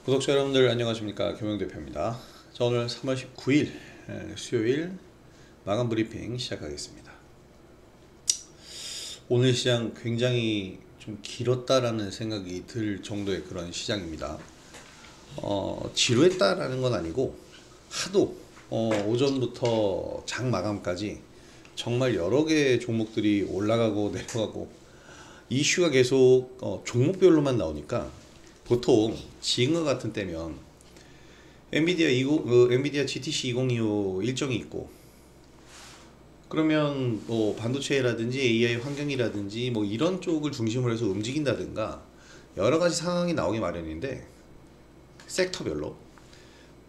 구독자 여러분들 안녕하십니까, 김영대표입니다. 자, 오늘 3월 19일 수요일 마감 브리핑 시작하겠습니다. 오늘 시장 굉장히 좀 길었다라는 생각이 들 정도의 그런 시장입니다. 지루했다라는 건 아니고 하도 오전부터 장 마감까지 정말 여러 개의 종목들이 올라가고 내려가고 이슈가 계속 종목별로만 나오니까, 보통 지금과 같은 때면 엔비디아 GTC 2025 일정이 있고, 그러면 뭐 반도체라든지 AI 환경이라든지 뭐 이런 쪽을 중심으로 해서 움직인다든가 여러 가지 상황이 나오기 마련인데, 섹터별로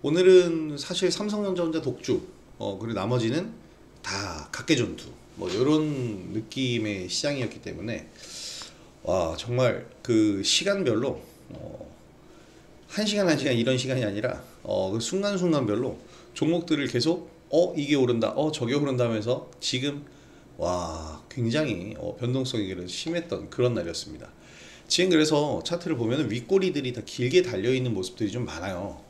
오늘은 사실 삼성전자 독주, 그리고 나머지는 다 각계전투 뭐 이런 느낌의 시장이었기 때문에, 와 정말 그 시간별로 한 시간 한 시간 이런 시간이 아니라 그 순간순간별로 종목들을 계속 이게 오른다, 저게 오른다 하면서 지금 와 굉장히 변동성이 심했던 그런 날이었습니다. 지금 그래서 차트를 보면 윗꼬리들이 다 길게 달려있는 모습들이 좀 많아요.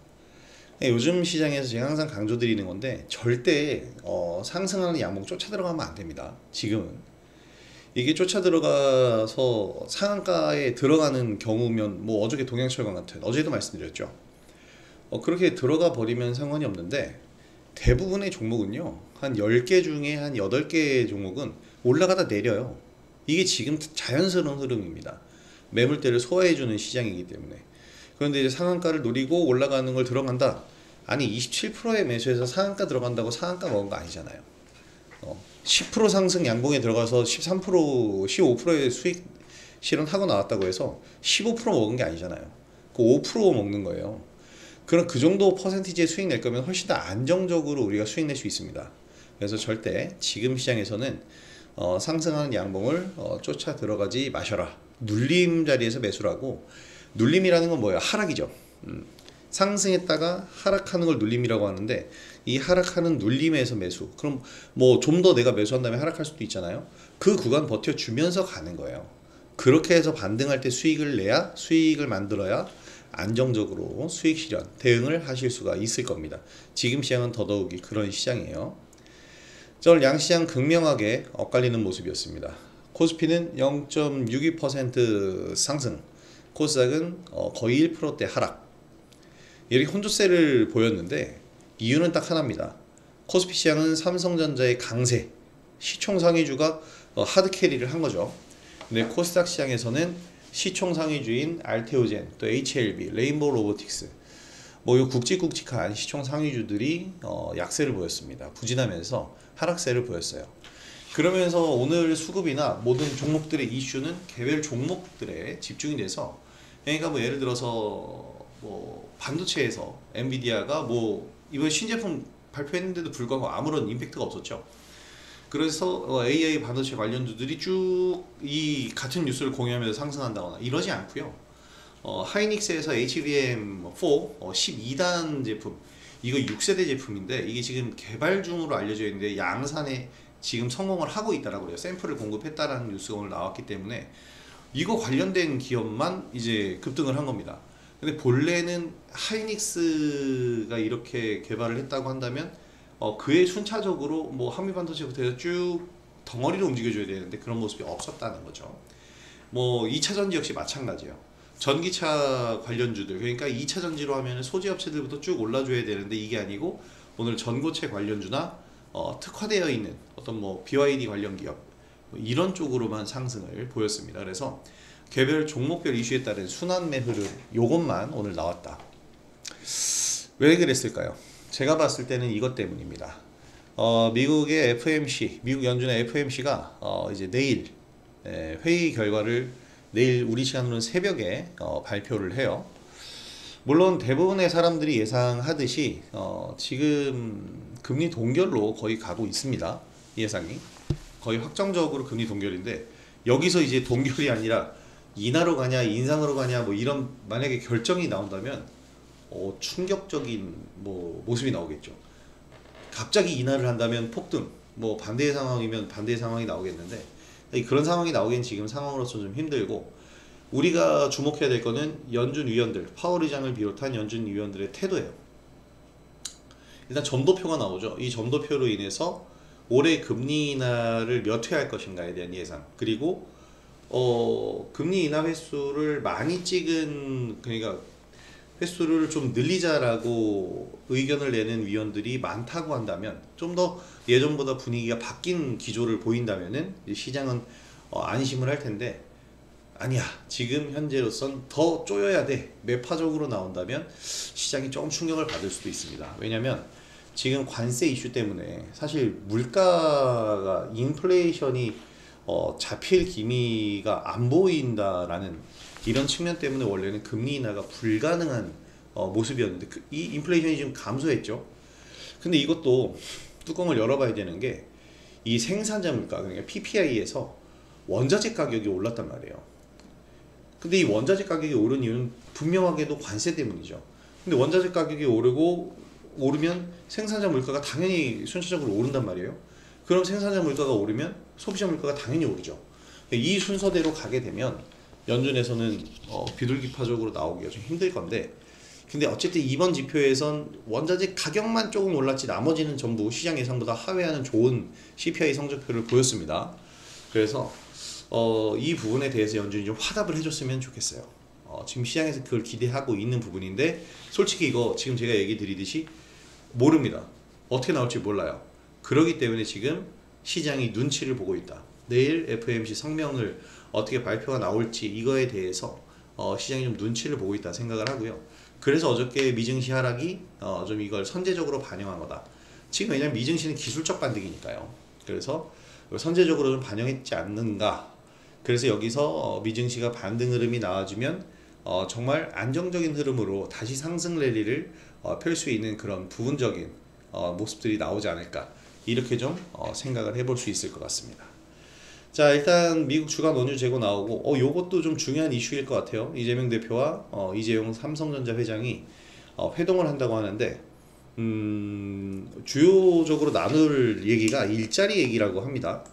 요즘 시장에서 제가 항상 강조드리는 건데, 절대 상승하는 양봉 쫓아 들어가면 안 됩니다. 지금은 이게 쫓아 들어가서 상한가에 들어가는 경우면, 뭐 어저께 동양철강 같은, 어제도 말씀드렸죠, 그렇게 들어가 버리면 상관이 없는데, 대부분의 종목은요 한 10개 중에 한 8개 종목은 올라가다 내려요. 이게 지금 자연스러운 흐름입니다. 매물대를 소화해주는 시장이기 때문에. 그런데 이제 상한가를 노리고 올라가는 걸 들어간다, 아니 27%의 매수해서 상한가 들어간다고 상한가 먹은 거 아니잖아요. 10% 상승 양봉에 들어가서 13%, 15%의 수익 실현하고 나왔다고 해서 15% 먹은 게 아니잖아요. 그 5% 먹는 거예요. 그럼 그 정도 퍼센티지의 수익 낼 거면 훨씬 더 안정적으로 우리가 수익 낼 수 있습니다. 그래서 절대 지금 시장에서는 상승하는 양봉을 쫓아 들어가지 마셔라. 눌림 자리에서 매수를 하고, 눌림이라는 건 뭐예요? 하락이죠. 상승했다가 하락하는 걸 눌림이라고 하는데, 이 하락하는 눌림에서 매수, 그럼 뭐 좀 더 내가 매수한 다음에 하락할 수도 있잖아요. 그 구간 버텨주면서 가는 거예요. 그렇게 해서 반등할 때 수익을 내야, 수익을 만들어야 안정적으로 수익 실현, 대응을 하실 수가 있을 겁니다. 지금 시장은 더더욱이 그런 시장이에요. 오늘 양시장 극명하게 엇갈리는 모습이었습니다. 코스피는 0.62% 상승, 코스닥은 거의 1%대 하락, 이렇게 혼조세를 보였는데, 이유는 딱 하나입니다. 코스피 시장은 삼성전자의 강세, 시총 상위주가 하드 캐리를 한 거죠. 근데 코스닥 시장에서는 시총 상위주인 알테오젠, 또 HLB, 레인보우 로보틱스, 뭐 이 굵직굵직한 시총 상위주들이 약세를 보였습니다. 부진하면서 하락세를 보였어요. 그러면서 오늘 수급이나 모든 종목들의 이슈는 개별 종목들에 집중이 돼서, 그러니까 뭐 예를 들어서 뭐 반도체에서 엔비디아가 뭐 이번 신제품 발표했는데도 불구하고 아무런 임팩트가 없었죠. 그래서 AI 반도체 관련주들이 쭉 이 같은 뉴스를 공유하면서 상승한다거나 이러지 않고요. 하이닉스에서 HBM4 12단 제품, 이거 6세대 제품인데 이게 지금 개발 중으로 알려져 있는데 양산에 지금 성공을 하고 있다라고 그래요. 샘플을 공급했다라는 뉴스가 오늘 나왔기 때문에 이거 관련된 기업만 이제 급등을 한 겁니다. 근데 본래는 하이닉스가 이렇게 개발을 했다고 한다면 그에 순차적으로 뭐 한미반도체부터 해서 쭉 덩어리로 움직여줘야 되는데 그런 모습이 없었다는 거죠. 뭐 2차 전지 역시 마찬가지예요. 전기차 관련주들, 그러니까 2차 전지로 하면 소재 업체들부터 쭉 올라줘야 되는데 이게 아니고, 오늘 전고체 관련주나 특화되어 있는 어떤 뭐 BYD 관련 기업, 뭐 이런 쪽으로만 상승을 보였습니다. 그래서 개별 종목별 이슈에 따른 순환매 흐름, 요것만 오늘 나왔다. 왜 그랬을까요? 제가 봤을 때는 이것 때문입니다. 미국의 FMC, 미국 연준의 FMC가 이제 내일 회의 결과를 내일 우리 시간으로는 새벽에 발표를 해요. 물론 대부분의 사람들이 예상하듯이 지금 금리 동결로 거의 가고 있습니다. 예상이 거의 확정적으로 금리 동결인데, 여기서 이제 동결이 아니라 인하로 가냐 인상으로 가냐 뭐 이런 만약에 결정이 나온다면 충격적인 뭐 모습이 나오겠죠. 갑자기 인하를 한다면 폭등, 뭐 반대의 상황이면 반대의 상황이 나오겠는데, 그런 상황이 나오기엔 지금 상황으로서 좀 힘들고, 우리가 주목해야 될 거는 연준 위원들, 파월 의장을 비롯한 연준 위원들의 태도예요. 일단 점도표가 나오죠. 이 점도표로 인해서 올해 금리 인하를 몇 회 할 것인가에 대한 예상, 그리고 금리 인하 횟수를 많이 찍은, 그러니까 횟수를 좀 늘리자라고 의견을 내는 위원들이 많다고 한다면, 좀 더 예전보다 분위기가 바뀐 기조를 보인다면은 시장은 안심을 할 텐데, 아니야, 지금 현재로선 더 쪼여야 돼, 매파적으로 나온다면 시장이 조금 충격을 받을 수도 있습니다. 왜냐면 지금 관세 이슈 때문에 사실 물가가, 인플레이션이 잡힐 기미가 안 보인다라는 이런 측면 때문에 원래는 금리 인하가 불가능한 모습이었는데, 이 인플레이션이 지금 감소했죠. 근데 이것도 뚜껑을 열어봐야 되는 게, 이 생산자 물가, 그러니까 PPI에서 원자재 가격이 올랐단 말이에요. 근데 이 원자재 가격이 오른 이유는 분명하게도 관세 때문이죠. 근데 원자재 가격이 오르면 생산자 물가가 당연히 순차적으로 오른단 말이에요. 그럼 생산자 물가가 오르면 소비자 물가가 당연히 오르죠. 이 순서대로 가게 되면 연준에서는 비둘기파적으로 나오기가 좀 힘들 건데, 근데 어쨌든 이번 지표에선 원자재 가격만 조금 올랐지 나머지는 전부 시장 예상보다 하회하는 좋은 CPI 성적표를 보였습니다. 그래서 이 부분에 대해서 연준이 좀 화답을 해줬으면 좋겠어요. 지금 시장에서 그걸 기대하고 있는 부분인데, 솔직히 이거 지금 제가 얘기 드리듯이 모릅니다. 어떻게 나올지 몰라요. 그렇기 때문에 지금 시장이 눈치를 보고 있다. 내일 FOMC 성명을 어떻게 발표가 나올지 이거에 대해서 시장이 좀 눈치를 보고 있다 생각을 하고요. 그래서 어저께 미증시 하락이 좀 이걸 선제적으로 반영한 거다. 지금 왜냐면 미증시는 기술적 반등이니까요. 그래서 선제적으로 좀 반영했지 않는가. 그래서 여기서 미증시가 반등 흐름이 나와주면 정말 안정적인 흐름으로 다시 상승 랠리를 펼 수 있는 그런 부분적인 모습들이 나오지 않을까, 이렇게 좀 생각을 해볼 수 있을 것 같습니다. 자, 일단 미국 주간 원유 재고 나오고, 요것도 좀 중요한 이슈일 것 같아요. 이재명 대표와 이재용 삼성전자 회장이 회동을 한다고 하는데, 주요적으로 나눌 얘기가 일자리 얘기라고 합니다.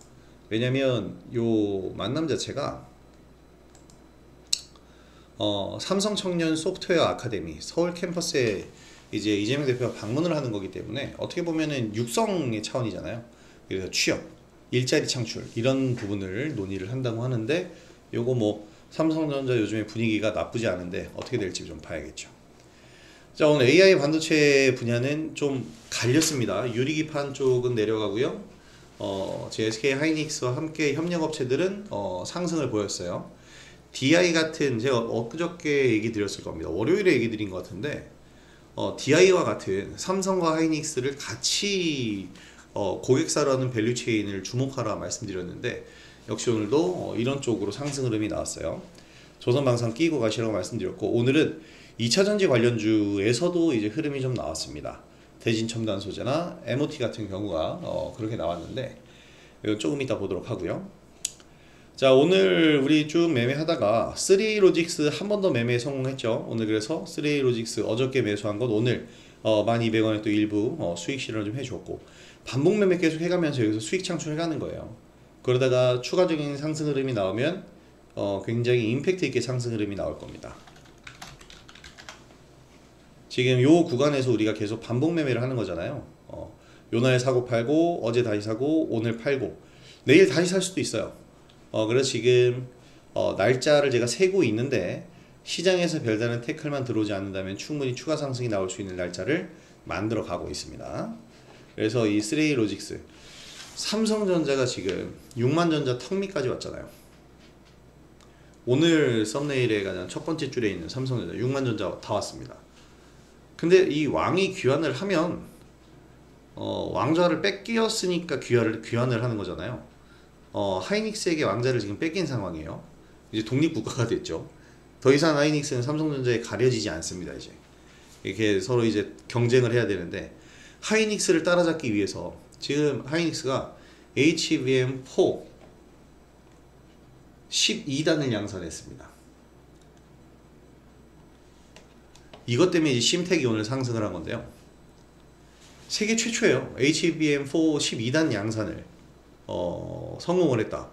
왜냐면 요 만남 자체가 삼성 청년 소프트웨어 아카데미 서울 캠퍼스에 이제 이재명 대표가 방문을 하는 거기 때문에 어떻게 보면은 육성의 차원이잖아요. 그래서 취업, 일자리 창출 이런 부분을 논의를 한다고 하는데, 요거 뭐 삼성전자 요즘에 분위기가 나쁘지 않은데 어떻게 될지 좀 봐야겠죠. 자, 오늘 AI 반도체 분야는 좀 갈렸습니다. 유리기판 쪽은 내려가고요. SK 하이닉스와 함께 협력업체들은 상승을 보였어요. DI 같은, 제가 엊그저께 얘기 드렸을 겁니다. 월요일에 얘기 드린 것 같은데, DI와 같은 삼성과 하이닉스를 같이 고객사로 하는 밸류체인을 주목하라 말씀드렸는데, 역시 오늘도 이런 쪽으로 상승 흐름이 나왔어요. 조선방산 끼고 가시라고 말씀드렸고, 오늘은 2차전지 관련주에서도 이제 흐름이 좀 나왔습니다. 대진첨단 소재나 MOT 같은 경우가 그렇게 나왔는데, 이거 조금 이따 보도록 하고요. 자, 오늘 우리 쭉 매매하다가 3Logics 한 번 더 매매에 성공했죠. 오늘 그래서 3Logics 어저께 매수한 것 오늘 12,200원에 또 일부 수익 실현을 좀 해줬고, 반복 매매 계속 해가면서 여기서 수익 창출해가는 거예요. 그러다가 추가적인 상승 흐름이 나오면 굉장히 임팩트 있게 상승 흐름이 나올 겁니다. 지금 요 구간에서 우리가 계속 반복 매매를 하는 거잖아요. 요날 사고 팔고, 어제 다시 사고, 오늘 팔고, 내일 다시 살 수도 있어요. 그래서 지금 날짜를 제가 세고 있는데, 시장에서 별다른 태클만 들어오지 않는다면 충분히 추가 상승이 나올 수 있는 날짜를 만들어 가고 있습니다. 그래서 이 3Logics, 삼성전자가 지금 6만전자 턱 밑까지 왔잖아요. 오늘 썸네일에 가장 첫 번째 줄에 있는 삼성전자 6만전자 다 왔습니다. 근데 이 왕이 귀환을 하면 왕좌를 뺏겼으니까 귀환을 하는 거잖아요. 하이닉스에게 왕좌를 지금 뺏긴 상황이에요. 이제 독립국가가 됐죠. 더 이상 하이닉스는 삼성전자에 가려지지 않습니다. 이제 이렇게 서로 이제 경쟁을 해야 되는데, 하이닉스를 따라잡기 위해서 지금 하이닉스가 HBM4 12단을 양산했습니다. 이것 때문에 이제 심텍이 오늘 상승을 한 건데요. 세계 최초예요. HBM4 12단 양산을 성공을 했다.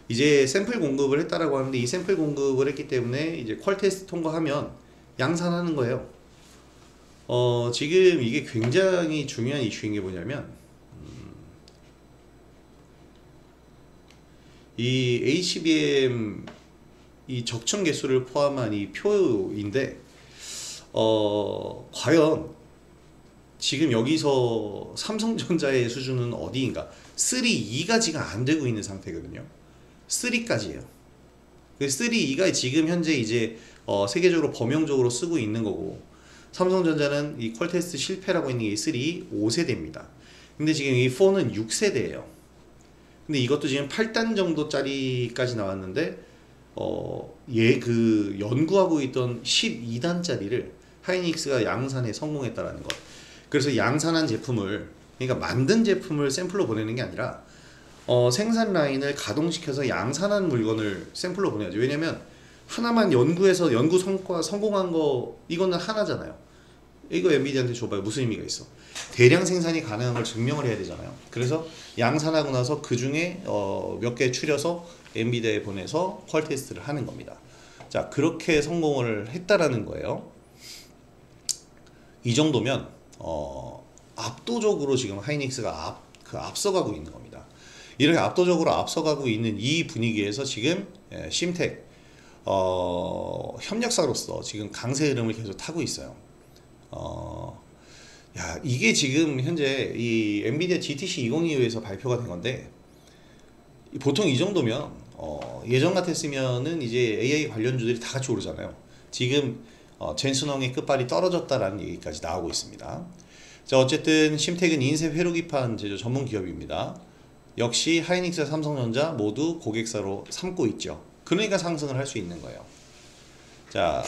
이제 샘플 공급을 했다라고 하는데, 이 샘플 공급을 했기 때문에 이제 퀄 테스트 통과하면 양산하는 거예요. 지금 이게 굉장히 중요한 이슈인 게 뭐냐면, 이 HBM 이 적층 개수를 포함한 이 표인데, 과연 지금 여기서 삼성전자의 수준은 어디인가? 3, 2가 지금 안 되고 있는 상태거든요. 3까지예요. 그 3, 2가 지금 현재 이제 세계적으로 범용적으로 쓰고 있는 거고, 삼성전자는 이 퀄 테스트 실패라고 있는 게 3, 5세대입니다. 근데 지금 이 4는 6세대예요. 근데 이것도 지금 8단 정도짜리까지 나왔는데, 얘 그 연구하고 있던 12단짜리를 하이닉스가 양산에 성공했다라는 것. 그래서 양산한 제품을, 그러니까 만든 제품을 샘플로 보내는 게 아니라 생산 라인을 가동시켜서 양산한 물건을 샘플로 보내야죠. 왜냐면 하나만 연구해서 연구 성과 성공한 거 이거는 하나잖아요. 이거 엔비디아한테 줘봐요. 무슨 의미가 있어? 대량 생산이 가능한 걸 증명을 해야 되잖아요. 그래서 양산하고 나서 그 중에 몇 개 추려서 엔비디아에 보내서 퀄 테스트를 하는 겁니다. 자, 그렇게 성공을 했다라는 거예요. 이 정도면 압도적으로 지금 하이닉스가 앞서가고 있는 겁니다. 이렇게 압도적으로 앞서가고 있는 이 분위기에서 지금 심텍 협력사로서 지금 강세 흐름을 계속 타고 있어요. 야, 이게 지금 현재 이 엔비디아 GTC 2025에서 발표가 된 건데, 보통 이 정도면 예전 같았으면은 이제 AI 관련주들이 다 같이 오르잖아요. 지금 젠슨홍의 끝발이 떨어졌다라는 얘기까지 나오고 있습니다. 자, 어쨌든 심텍은 인쇄 회로기판 제조 전문 기업입니다. 역시 하이닉스와 삼성전자 모두 고객사로 삼고 있죠. 그러니까 상승을 할 수 있는 거예요. 자,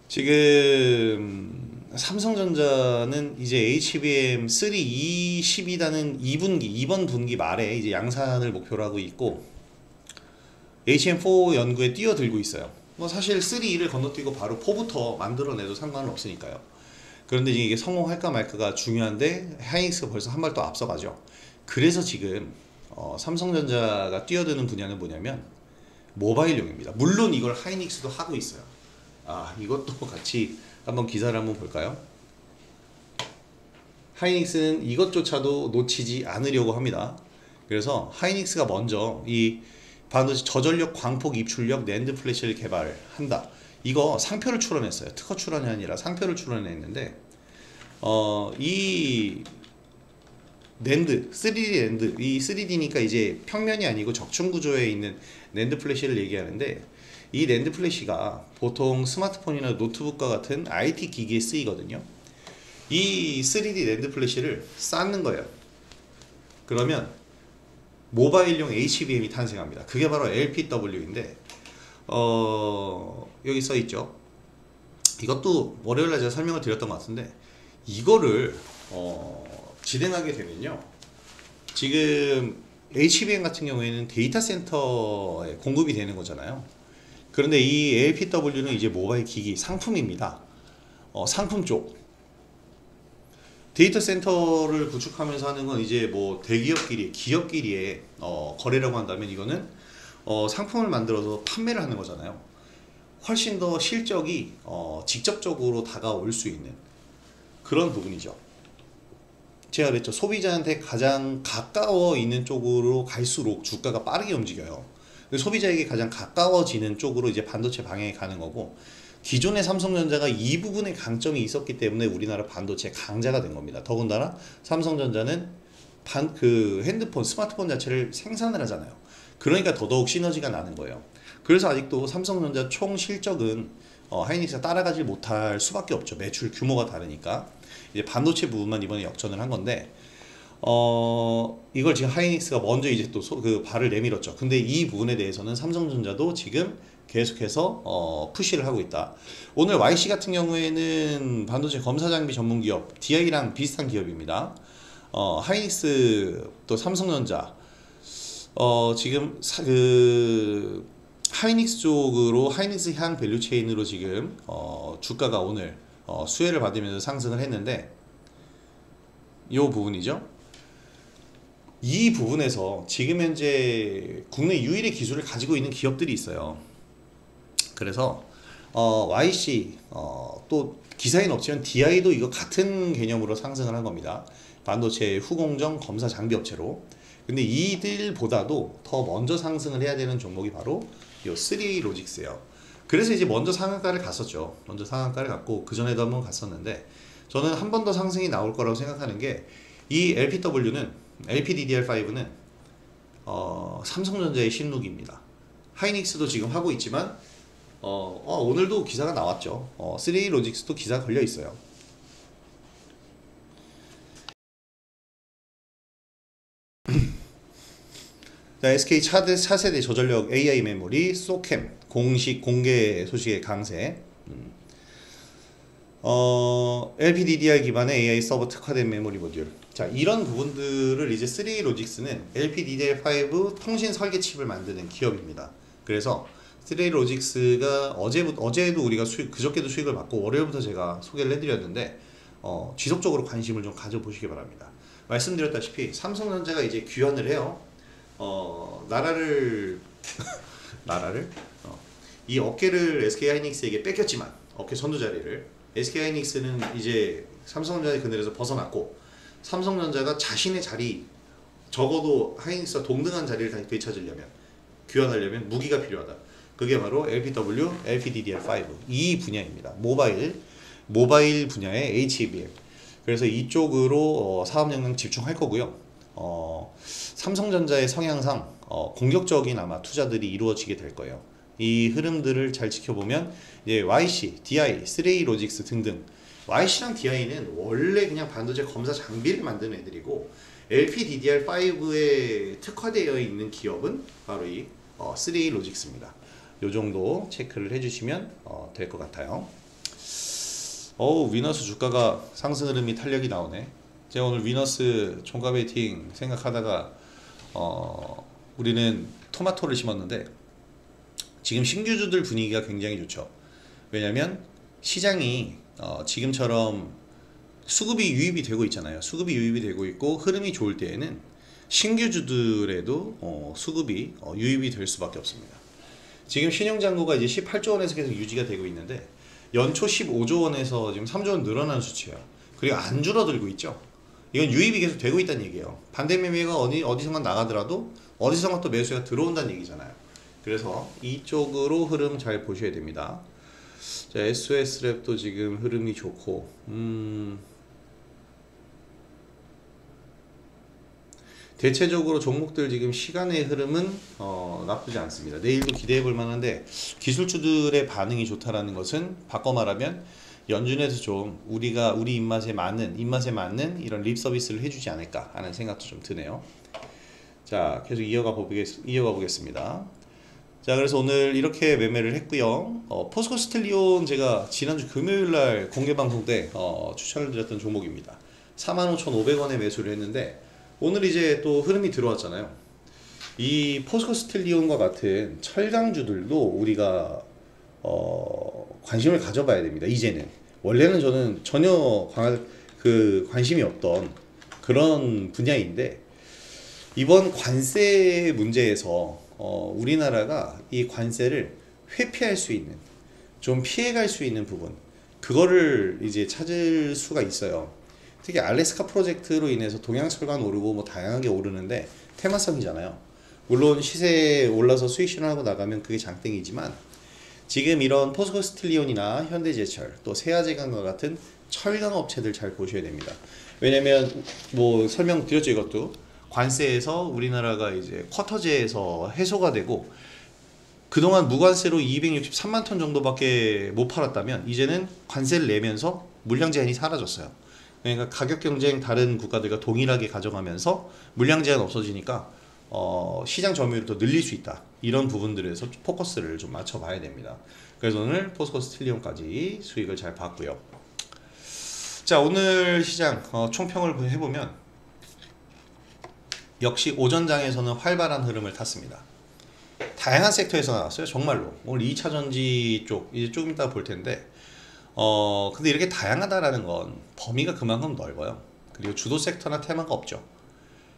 지금 삼성전자는 이제 HBM 3 12단은 2번 분기 말에 이제 양산을 목표로 하고 있고, HM4 연구에 뛰어들고 있어요. 뭐 사실 3를 건너뛰고 바로 4부터 만들어내도 상관은 없으니까요. 그런데 이게 성공할까 말까가 중요한데, 하이닉스가 벌써 한 발 더 앞서가죠. 그래서 지금 삼성전자가 뛰어드는 분야는 뭐냐면 모바일용입니다. 물론 이걸 하이닉스도 하고 있어요. 이것도 같이 한번 기사를 한번 볼까요? 하이닉스는 이것조차도 놓치지 않으려고 합니다. 그래서 하이닉스가 먼저 이 반도체 저전력 광폭 입출력 낸드 플래시를 개발한다. 이거 상표를 출원했어요. 특허 출원이 아니라 상표를 출원했는데, 이 낸드, 3D 낸드, 이 3D니까 이제 평면이 아니고 적층 구조에 있는 낸드 플래시를 얘기하는데, 이 낸드 플래시가 보통 스마트폰이나 노트북과 같은 IT 기기에 쓰이거든요. 이 3D 낸드 플래시를 쌓는 거예요. 그러면 모바일용 HBM이 탄생합니다. 그게 바로 LPW인데, 여기 써 있죠. 이것도 월요일날 제가 설명을 드렸던 것 같은데, 이거를 진행하게 되면요, 지금 HBM 같은 경우에는 데이터 센터에 공급이 되는 거잖아요. 그런데 이 LPW는 이제 모바일 기기 상품입니다. 상품 쪽 데이터 센터를 구축하면서 하는 건 이제 뭐 대기업끼리, 기업끼리의 거래라고 한다면, 이거는 상품을 만들어서 판매를 하는 거잖아요. 훨씬 더 실적이 직접적으로 다가올 수 있는 그런 부분이죠. 제가 그랬죠. 소비자한테 가장 가까워 있는 쪽으로 갈수록 주가가 빠르게 움직여요. 소비자에게 가장 가까워지는 쪽으로 이제 반도체 방향이 가는 거고, 기존의 삼성전자가 이 부분에 강점이 있었기 때문에 우리나라 반도체 강자가 된 겁니다. 더군다나 삼성전자는 핸드폰, 스마트폰 자체를 생산을 하잖아요. 그러니까 더더욱 시너지가 나는 거예요. 그래서 아직도 삼성전자 총 실적은 하이닉스가 따라가지 못할 수밖에 없죠. 매출 규모가 다르니까. 이제 반도체 부분만 이번에 역전을 한 건데, 이걸 지금 하이닉스가 먼저 이제 또 그 발을 내밀었죠. 근데 이 부분에 대해서는 삼성전자도 지금 계속해서 푸시를 하고 있다. 오늘 YC 같은 경우에는 반도체 검사 장비 전문 기업 DI랑 비슷한 기업입니다. 하이닉스 또 삼성전자 지금 하이닉스 쪽으로, 하이닉스 향 밸류체인으로 지금 주가가 오늘 수혜를 받으면서 상승을 했는데, 이 부분이죠. 이 부분에서 지금 현재 국내 유일의 기술을 가지고 있는 기업들이 있어요. 그래서 YC 또 기사인 업체는 DI도 이거 같은 개념으로 상승을 한 겁니다. 반도체 후공정 검사 장비 업체로. 근데 이들보다도 더 먼저 상승을 해야 되는 종목이 바로 이 3A 로직스예요. 그래서 이제 먼저 상한가를 갔었죠. 먼저 상한가를 갔고 그 전에도 한번 갔었는데 저는 한 번 더 상승이 나올 거라고 생각하는 게 이 LPW는 LPDDR5는 삼성전자의 신룩입니다. 하이닉스도 지금 하고 있지만 오늘도 기사가 나왔죠. 3A 로직스도 기사 걸려 있어요. 자, SK 차세대 저전력 AI 메모리 소캠 공식 공개 소식의 강세. LPDDR 기반의 AI 서버 특화된 메모리 모듈. 자, 이런 부분들을 이제 3A 로직스는 LPDDR5 통신 설계 칩을 만드는 기업입니다. 그래서 3A 로직스가 어제도 우리가 그저께도 수익을 받고 월요일부터 제가 소개를 해드렸는데 지속적으로 관심을 좀 가져보시기 바랍니다. 말씀드렸다시피 삼성전자가 이제 귀환을 해요. 나라를 이 어깨를 SK하이닉스에게 뺏겼지만 어깨 선두 자리를 SK하이닉스는 이제 삼성전자의 그늘에서 벗어났고 삼성전자가 자신의 자리 적어도 하이닉스와 동등한 자리를 다시 되찾으려면 귀환하려면 무기가 필요하다. 그게 바로 LPW, LPDDR5 이 분야입니다. 모바일 분야의 HBM. 그래서 이쪽으로 사업 역량 집중할 거고요. 삼성전자의 성향상 공격적인 아마 투자들이 이루어지게 될 거예요. 이 흐름들을 잘 지켜보면 이제 YC, DI, 3A 로직스 등등 YC랑 DI는 원래 그냥 반도체 검사 장비를 만드는 애들이고 LPDDR5에 특화되어 있는 기업은 바로 이 3A 로직스입니다. 요 정도 체크를 해주시면 될 것 같아요. 위너스 주가가 상승 흐름이 탄력이 나오네. 제가 오늘 위너스 종가 베이팅 생각하다가 우리는 토마토를 심었는데 지금 신규주들 분위기가 굉장히 좋죠. 왜냐면 시장이 지금처럼 수급이 유입이 되고 있잖아요. 수급이 유입이 되고 있고 흐름이 좋을 때에는 신규주들에도 수급이 유입이 될 수밖에 없습니다. 지금 신용잔고가 이제 18조 원에서 계속 유지가 되고 있는데 연초 15조 원에서 지금 3조 원 늘어난 수치예요. 그리고 안 줄어들고 있죠. 이건 유입이 계속 되고 있다는 얘기예요. 반대 매매가 어디선가 나가더라도 어디선가 또 매수가 들어온다는 얘기잖아요. 그래서 이쪽으로 흐름 잘 보셔야 됩니다. 자, SOS랩도 지금 흐름이 좋고 대체적으로 종목들 지금 시간의 흐름은 나쁘지 않습니다. 내일도 기대해 볼 만한데 기술주들의 반응이 좋다라는 것은 바꿔 말하면 연준에서 좀 우리 입맛에 맞는 이런 립 서비스를 해주지 않을까 하는 생각도 좀 드네요. 자, 계속 이어가 보겠습니다. 자, 그래서 오늘 이렇게 매매를 했고요. 포스코 스텔리온 제가 지난주 금요일날 공개방송 때 추천을 드렸던 종목입니다. 45,500원에 매수를 했는데 오늘 이제 또 흐름이 들어왔잖아요. 이 포스코 스텔리온과 같은 철강주들도 우리가 관심을 가져봐야 됩니다. 이제는 원래는 저는 전혀 관심이 없던 그런 분야인데 이번 관세 문제에서 우리나라가 이 관세를 회피할 수 있는 좀 피해갈 수 있는 부분 그거를 이제 찾을 수가 있어요. 특히 알래스카 프로젝트로 인해서 동양철강 오르고 뭐 다양하게 오르는데 테마성이잖아요. 물론 시세에 올라서 수익 실현하고 나가면 그게 장땡이지만 지금 이런 포스코 스틸리온이나 현대제철 또 세아제강과 같은 철강 업체들 잘 보셔야 됩니다. 왜냐면 뭐 설명드렸죠. 이것도 관세에서 우리나라가 이제 쿼터제에서 해소가 되고 그동안 무관세로 263만 톤 정도밖에 못 팔았다면 이제는 관세를 내면서 물량 제한이 사라졌어요. 그러니까 가격 경쟁 다른 국가들과 동일하게 가져가면서 물량 제한 없어지니까 시장 점유율을 더 늘릴 수 있다. 이런 부분들에서 포커스를 좀 맞춰봐야 됩니다. 그래서 오늘 포스코 스틸리온까지 수익을 잘 봤고요. 자, 오늘 시장 총평을 해보면 역시 오전장에서는 활발한 흐름을 탔습니다. 다양한 섹터에서 나왔어요. 정말로 오늘 2차전지 쪽 이제 조금 이따 볼 텐데 근데 이렇게 다양하다라는 건 범위가 그만큼 넓어요. 그리고 주도 섹터나 테마가 없죠.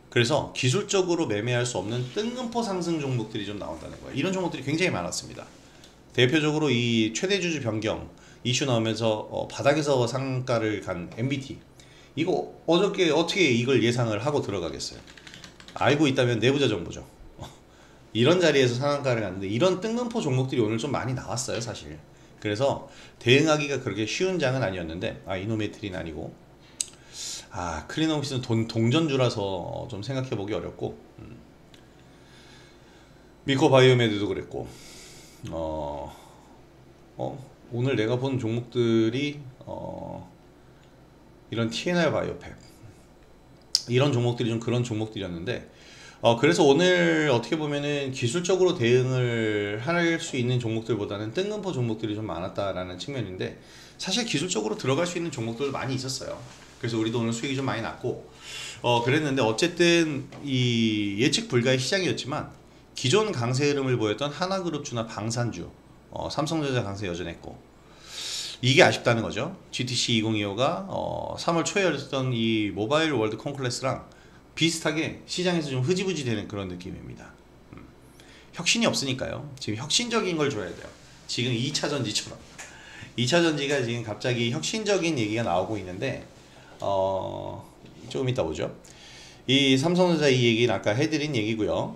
그래서 기술적으로 매매할 수 없는 뜬금포 상승 종목들이 좀 나온다는 거예요. 이런 종목들이 굉장히 많았습니다. 대표적으로 이 최대 주주 변경 이슈 나오면서 바닥에서 상가를 간 MBT, 이거 어저께 어떻게 이걸 예상을 하고 들어가겠어요. 알고 있다면 내부자 정보죠. 이런 자리에서 상한가를 갔는데 이런 뜬금포 종목들이 오늘 좀 많이 나왔어요 사실. 그래서 대응하기가 그렇게 쉬운 장은 아니었는데, 이노메트리는 아니고, 클리너오피스는 동전주라서 좀 생각해보기 어렵고, 미코바이오메드도 그랬고, 오늘 내가 본 종목들이 이런 TNR 바이오팩, 이런 종목들이 좀 그런 종목들이었는데, 그래서 오늘 어떻게 보면은 기술적으로 대응을 할 수 있는 종목들보다는 뜬금포 종목들이 좀 많았다라는 측면인데, 사실 기술적으로 들어갈 수 있는 종목들도 많이 있었어요. 그래서 우리도 오늘 수익이 좀 많이 났고, 그랬는데 어쨌든 이 예측 불가의 시장이었지만 기존 강세 흐름을 보였던 하나그룹주나 방산주, 삼성전자 강세 여전했고, 이게 아쉽다는 거죠. GTC 2025가 3월 초에 열렸던 이 모바일 월드 콘클래스랑 비슷하게 시장에서 좀 흐지부지 되는 그런 느낌입니다. 혁신이 없으니까요. 지금 혁신적인 걸 줘야 돼요. 지금 2차 전지처럼. 2차 전지가 지금 갑자기 혁신적인 얘기가 나오고 있는데, 조금 이따 보죠. 이 삼성전자 이 얘기는 아까 해드린 얘기고요.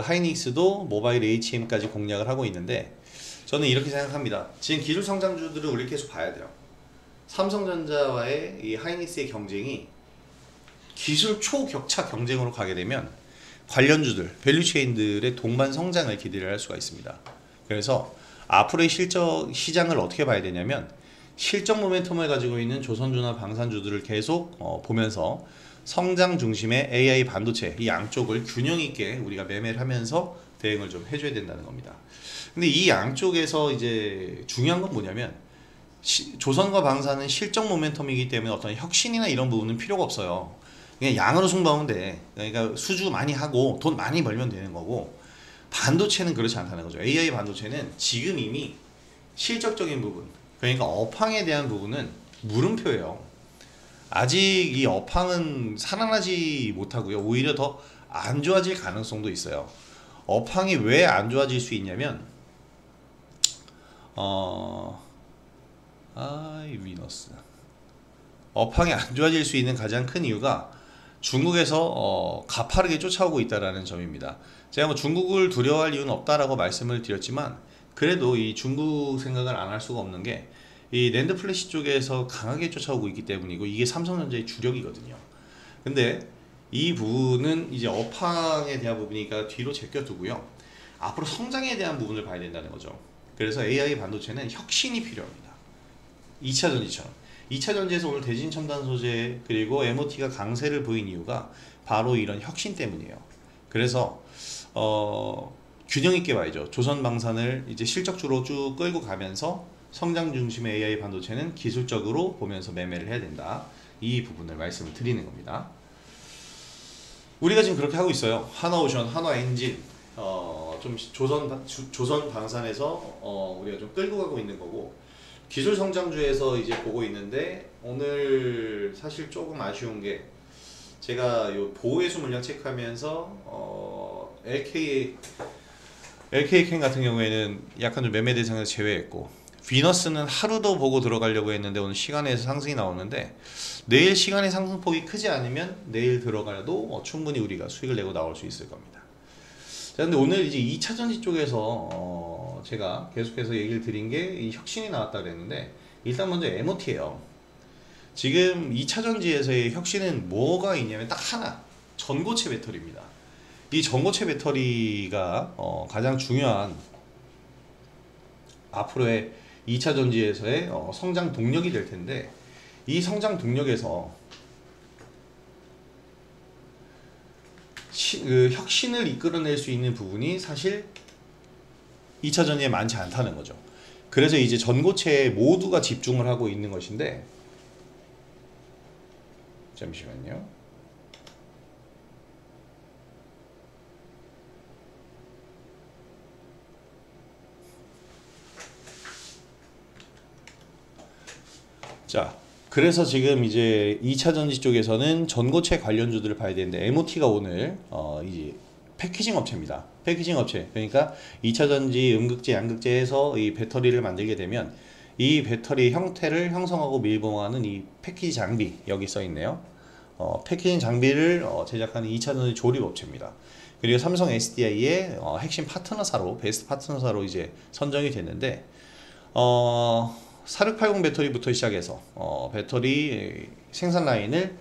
하이닉스도 모바일 HM까지 공략을 하고 있는데, 저는 이렇게 생각합니다. 지금 기술 성장주들을 우리 계속 봐야 돼요. 삼성전자와의 이 하이닉스의 경쟁이 기술 초격차 경쟁으로 가게 되면 관련주들, 밸류체인들의 동반 성장을 기대를 할 수가 있습니다. 그래서 앞으로의 시장을 어떻게 봐야 되냐면, 실적 모멘텀을 가지고 있는 조선주나 방산주들을 계속 보면서 성장 중심의 AI 반도체, 이 양쪽을 균형 있게 우리가 매매를 하면서 대응을 좀 해줘야 된다는 겁니다. 근데 이 양쪽에서 이제 중요한 건 뭐냐면, 조선과 방산은 실적 모멘텀이기 때문에 어떤 혁신이나 이런 부분은 필요가 없어요. 그냥 양으로 승부하면 돼. 그러니까 수주 많이 하고 돈 많이 벌면 되는 거고, 반도체는 그렇지 않다는 거죠. AI 반도체는 지금 이미 실적적인 부분, 그러니까 업황에 대한 부분은 물음표예요. 아직 이 업황은 살아나지 못하고요. 오히려 더 안 좋아질 가능성도 있어요. 업황이 왜 안 좋아질 수 있냐면, 위너스. 업황이 안 좋아질 수 있는 가장 큰 이유가 중국에서 가파르게 쫓아오고 있다는 점입니다. 제가 뭐 중국을 두려워할 이유는 없다라고 말씀을 드렸지만, 그래도 이 중국 생각을 안 할 수가 없는 게, 이 낸드 플래시 쪽에서 강하게 쫓아오고 있기 때문이고, 이게 삼성전자의 주력이거든요. 근데 이 부분은 이제 업황에 대한 부분이니까 뒤로 제껴두고요. 앞으로 성장에 대한 부분을 봐야 된다는 거죠. 그래서 AI 반도체는 혁신이 필요합니다. 2차 전지처럼. 2차 전지에서 오늘 대진첨단 소재 그리고 MOT가 강세를 보인 이유가 바로 이런 혁신 때문이에요. 그래서 균형 있게 봐야죠. 조선방산을 이제 실적주로 쭉 끌고 가면서 성장 중심의 AI 반도체는 기술적으로 보면서 매매를 해야 된다. 이 부분을 말씀을 드리는 겁니다. 우리가 지금 그렇게 하고 있어요. 하나오션, 하나엔진, 좀 조선 방산에서 우리가 좀 끌고 가고 있는 거고, 기술 성장주에서 이제 보고 있는데, 오늘 사실 조금 아쉬운 게, 제가 요 보호회수 물량 체크하면서 LK캠 같은 경우에는 약간 좀 매매 대상에서 제외했고, 비너스는 하루도 보고 들어가려고 했는데 오늘 시간에서 상승이 나오는데, 내일 시간의 상승폭이 크지 않으면 내일 들어가도 충분히 우리가 수익을 내고 나올 수 있을 겁니다. 자, 근데 오늘 이제 2차 전지 쪽에서 제가 계속해서 얘기를 드린 게 이 혁신이 나왔다 그랬는데, 일단 먼저 MOT예요. 지금 2차 전지에서의 혁신은 뭐가 있냐면 딱 하나, 전고체 배터리입니다. 이 전고체 배터리가 가장 중요한 앞으로의 2차 전지에서의 성장 동력이 될 텐데, 이 성장 동력에서 혁신을 이끌어낼 수 있는 부분이 사실 2차 전지에 많지 않다는 거죠. 그래서 이제 전고체에 모두가 집중을 하고 있는 것인데, 잠시만요. 자, 그래서 지금 이제 2차 전지 쪽에서는 전고체 관련주들을 봐야 되는데 MOT가 오늘 이제 패키징 업체입니다. 패키징 업체. 그러니까 2차 전지 음극재, 양극재에서 이 배터리를 만들게 되면 이 배터리 형태를 형성하고 밀봉하는 이 패키지 장비 여기 써 있네요. 패키징 장비를 제작하는 2차 전지 조립 업체입니다. 그리고 삼성 SDI의 핵심 파트너사로 베스트 파트너사로 이제 선정이 됐는데 4680 배터리부터 시작해서 배터리 생산 라인을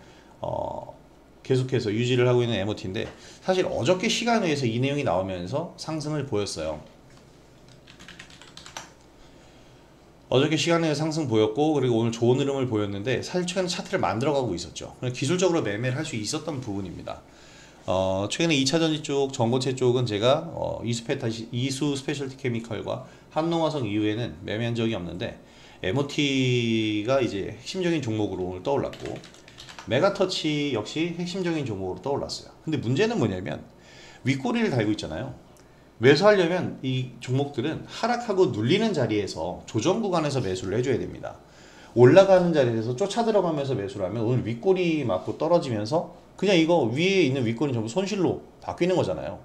계속해서 유지를 하고 있는 MOT인데 사실 어저께 시간에서 이 내용이 나오면서 상승을 보였어요. 어저께 시간에 상승 보였고 그리고 오늘 좋은 흐름을 보였는데 사실 최근에 차트를 만들어가고 있었죠. 기술적으로 매매를 할 수 있었던 부분입니다. 최근에 2차 전지 쪽, 전고체 쪽은 제가 이수 스페셜티 케미컬과 한농화성 이후에는 매매한 적이 없는데 MOT가 이제 핵심적인 종목으로 오늘 떠올랐고 메가터치 역시 핵심적인 종목으로 떠올랐어요. 근데 문제는 뭐냐면 윗꼬리를 달고 있잖아요. 매수하려면 이 종목들은 하락하고 눌리는 자리에서 조정 구간에서 매수를 해줘야 됩니다. 올라가는 자리에서 쫓아 들어가면서 매수를 하면 오늘 윗꼬리 맞고 떨어지면서 그냥 이거 위에 있는 윗꼬리 전부 손실로 바뀌는 거잖아요.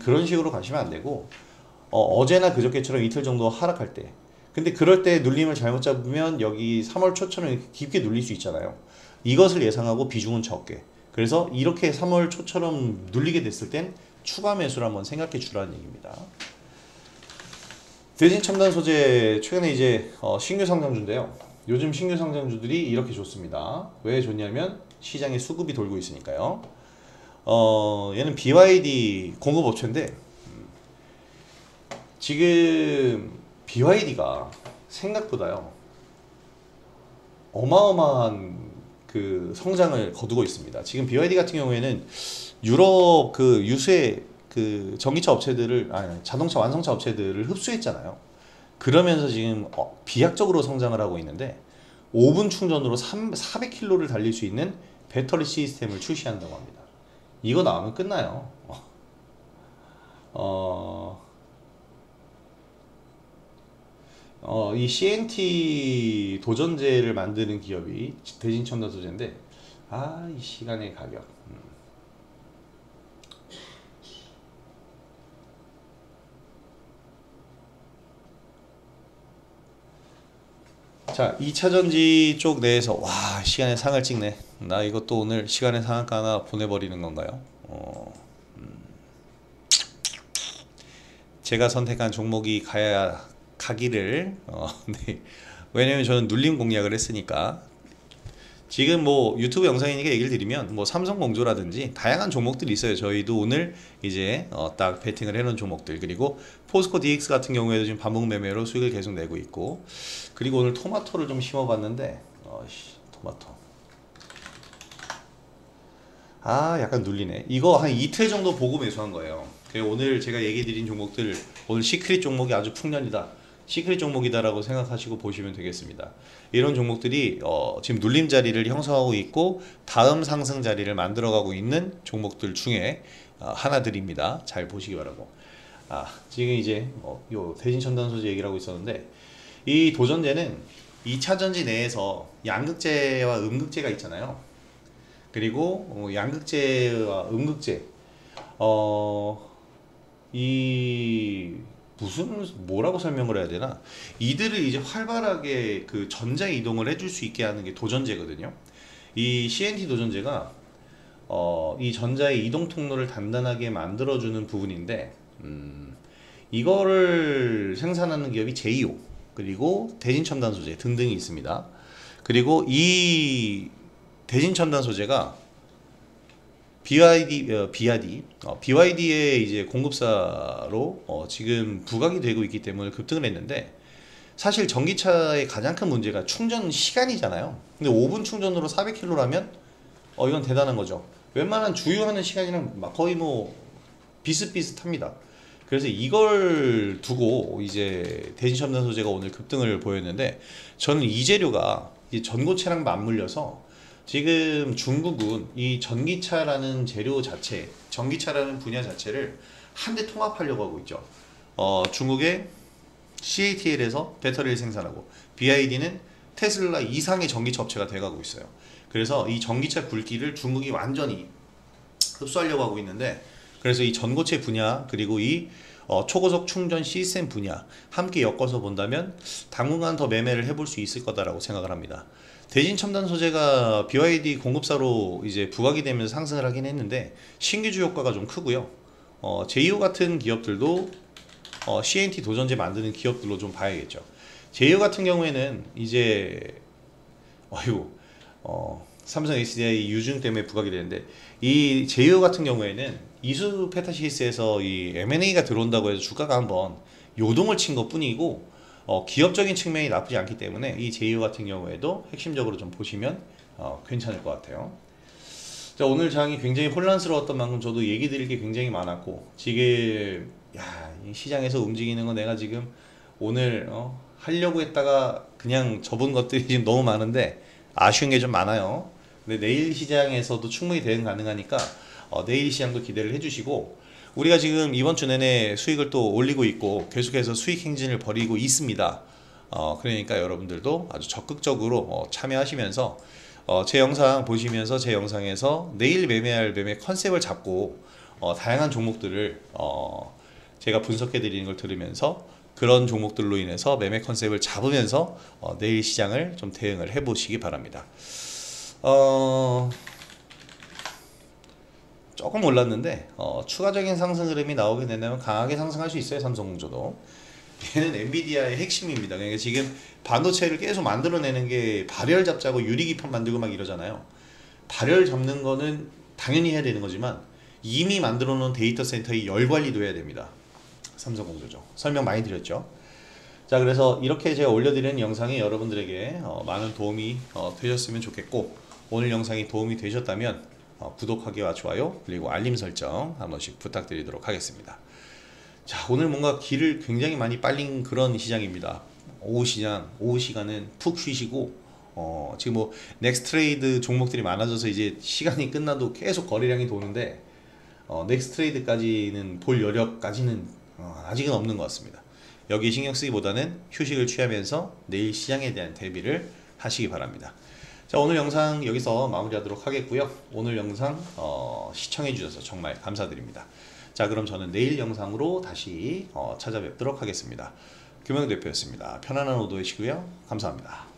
그런 식으로 가시면 안 되고 어제나 그저께처럼 이틀 정도 하락할 때 근데 그럴 때 눌림을 잘못 잡으면 여기 3월 초처럼 깊게 눌릴 수 있잖아요. 이것을 예상하고 비중은 적게 그래서 이렇게 3월 초처럼 눌리게 됐을 땐 추가 매수를 한번 생각해 주라는 얘기입니다. 대진 첨단 소재 최근에 이제 신규 상장주인데요. 요즘 신규 상장주들이 이렇게 좋습니다. 왜 좋냐면 시장에 수급이 돌고 있으니까요. 얘는 BYD 공급 업체인데 지금 BYD가 생각보다요 어마어마한 그 성장을 거두고 있습니다. 지금 BYD 같은 경우에는 유럽 그 유수의 그 전기차 업체들을 자동차 완성차 업체들을 흡수했잖아요. 그러면서 지금 비약적으로 성장을 하고 있는데 5분 충전으로 400km를 달릴 수 있는 배터리 시스템을 출시한다고 합니다. 이거 나오면 끝나요. 이 CNT 도전제를 만드는 기업이 대진첨단 소재인데 이 시간의 가격 자 2차전지 쪽 내에서 와 시간의 상을 찍네. 나 이것도 오늘 시간의 상한가 하나 보내버리는 건가요? 제가 선택한 종목이 가기를 네. 왜냐면 저는 눌림 공략을 했으니까. 지금 뭐 유튜브 영상이니까 얘기를 드리면 뭐 삼성공조라든지 다양한 종목들이 있어요. 저희도 오늘 이제 딱 베팅을 해놓은 종목들 그리고 포스코 DX 같은 경우에도 지금 반복 매매로 수익을 계속 내고 있고 그리고 오늘 토마토를 좀 심어봤는데 토마토 약간 눌리네. 이거 한 이틀 정도 보고 매수한 거예요. 오늘 제가 얘기 드린 종목들 오늘 시크릿 종목이 아주 풍년이다. 시크릿 종목이다라고 생각하시고 보시면 되겠습니다. 이런 종목들이 지금 눌림 자리를 형성하고 있고 다음 상승 자리를 만들어가고 있는 종목들 중에 하나들입니다. 잘 보시기 바라고. 지금 이제 요 대진첨단 소재 얘기를 하고 있었는데 이 도전제는 2차 전지 내에서 양극재와 음극재가 있잖아요. 그리고 양극재와 음극재 뭐라고 설명을 해야 되나? 이들을 이제 활발하게 그 전자 이동을 해줄 수 있게 하는 게 도전제거든요. 이 CNT 도전제가 이 전자의 이동 통로를 단단하게 만들어주는 부분인데, 이거를 생산하는 기업이 제이오 그리고 대진첨단 소재 등등이 있습니다. 그리고 이 대진첨단 소재가 BYD의 이제 공급사로 지금 부각이 되고 있기 때문에 급등을 했는데 사실 전기차의 가장 큰 문제가 충전 시간이잖아요. 근데 5분 충전으로 400km라면 이건 대단한 거죠. 웬만한 주유하는 시간이랑 거의 뭐 비슷비슷합니다. 그래서 이걸 두고 이제 대진첨단 소재가 오늘 급등을 보였는데 저는 이 재료가 전고체랑 맞물려서 지금 중국은 이 전기차라는 재료 자체, 전기차라는 분야 자체를 한데 통합하려고 하고 있죠. 중국의 CATL에서 배터리를 생산하고 BYD는 테슬라 이상의 전기차 업체가 돼가고 있어요. 그래서 이 전기차 굵기를 중국이 완전히 흡수하려고 하고 있는데, 그래서 이 전고체 분야 그리고 이 초고속 충전 시스템 분야 함께 엮어서 본다면 당분간 더 매매를 해볼 수 있을 거다라고 생각을 합니다. 대진 첨단 소재가 BYD 공급사로 이제 부각이 되면서 상승을 하긴 했는데 신규주 효과가 좀 크고요. 제이오 같은 기업들도 CNT 도전제 만드는 기업들로 좀 봐야겠죠. 제이오 같은 경우에는 이제 삼성 SDI 유증 때문에 부각이 되는데, 이 제이오 같은 경우에는 이수 페타시스에서 이 M&A가 들어온다고 해서 주가가 한번 요동을 친 것 뿐이고, 기업적인 측면이 나쁘지 않기 때문에 이 제이오 같은 경우에도 핵심적으로 좀 보시면 괜찮을 것 같아요. 자, 오늘 장이 굉장히 혼란스러웠던 만큼 저도 얘기 드릴 게 굉장히 많았고, 지금 이 시장에서 움직이는 거 내가 지금 오늘 하려고 했다가 그냥 접은 것들이 지금 너무 많은데 아쉬운 게 좀 많아요. 근데 내일 시장에서도 충분히 대응 가능하니까 내일 시장도 기대를 해주시고, 우리가 지금 이번 주 내내 수익을 또 올리고 있고 계속해서 수익 행진을 벌이고 있습니다. 그러니까 여러분들도 아주 적극적으로 참여하시면서 제 영상 보시면서 제 영상에서 내일 매매할 매매 컨셉을 잡고 다양한 종목들을 제가 분석해 드리는 걸 들으면서 그런 종목들로 인해서 매매 컨셉을 잡으면서 내일 시장을 좀 대응을 해 보시기 바랍니다. 조금 올랐는데 추가적인 상승 흐름이 나오게 된다면 강하게 상승할 수 있어요. 삼성공조도. 얘는 엔비디아의 핵심입니다. 그러니까 지금 반도체를 계속 만들어내는 게 발열 잡자고 유리기판 만들고 막 이러잖아요. 발열 잡는 거는 당연히 해야 되는 거지만 이미 만들어 놓은 데이터 센터의 열 관리도 해야 됩니다. 삼성공조죠. 설명 많이 드렸죠. 자, 그래서 이렇게 제가 올려드리는 영상이 여러분들에게 많은 도움이 되셨으면 좋겠고, 오늘 영상이 도움이 되셨다면 구독하기와 좋아요 그리고 알림 설정 한 번씩 부탁드리도록 하겠습니다. 자, 오늘 뭔가 길을 굉장히 많이 빨린 그런 시장입니다. 오후 시간은 푹 쉬시고 지금 뭐 넥스트레이드 종목들이 많아져서 이제 시간이 끝나도 계속 거래량이 도는데 넥스트레이드까지는 볼 여력까지는 아직은 없는 것 같습니다. 여기 신경 쓰기보다는 휴식을 취하면서 내일 시장에 대한 대비를 하시기 바랍니다. 자, 오늘 영상 여기서 마무리하도록 하겠고요. 오늘 영상 시청해 주셔서 정말 감사드립니다. 자, 그럼 저는 내일 영상으로 다시 찾아뵙도록 하겠습니다. 금영대표였습니다. 편안한 오후 되시고요. 감사합니다.